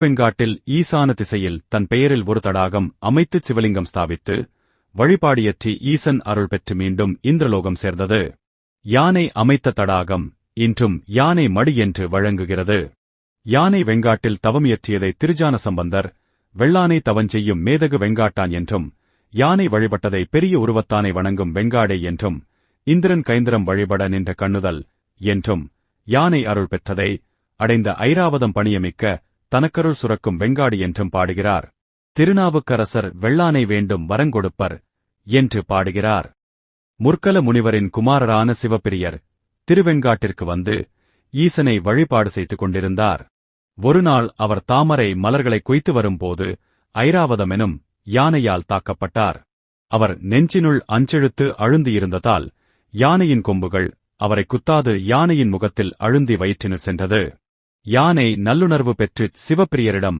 வெண்காட்டில் ஈசான திசையில் தன் பெயரில் ஒரு தடாகம் அமைத்துச் சிவலிங்கம் ஸ்தாபித்து வழிபாடியற்றி ஈசன் அருள் பெற்று மீண்டும் இந்திரலோகம் சேர்ந்தது. யானை அமைத்த தடாகம் இன்றும் யானை மடி என்று வழங்குகிறது. யானை வெண்காட்டில் தவமியற்றியதை திருஞான சம்பந்தர் வெள்ளானை தவஞ்செய்யும் மேதகு வெண்காட்டான் என்றும், யானை வழிபட்டதை பெரிய உருவத்தானை வணங்கும் வெண்காடை என்றும், இந்திரன் கைந்திரம் வழிபட நின்ற கண்ணுதல் என்றும், யானை அருள் பெற்றதை அடைந்த ஐராவதம் பணியமிக்க தனக்கருள் சுரக்கும் வெண்காடு என்றும் பாடுகிறார். திருநாவுக்கரசர் வெள்ளானை வேண்டும் வரங்கொடுப்பர் என்று பாடுகிறார். முற்கல முனிவரின் குமாரரான சிவபிரியர் திருவெண்காட்டிற்கு வந்து ஈசனை வழிபாடு செய்து கொண்டிருந்தார். ஒருநாள் அவர் தாமரை மலர்களை கொய்த்து வரும்போது ஐராவதமெனும் யானையால் தாக்கப்பட்டார். அவர் நெஞ்சினுள் அஞ்செழுத்து அழுந்தியிருந்ததால் யானையின் கொம்புகள் அவரை குத்தாது யானையின் முகத்தில் அழுந்தி வயிற்றினுள் சென்றது. யானை நல்லுணர்வு பெற்று சிவபிரியரிடம்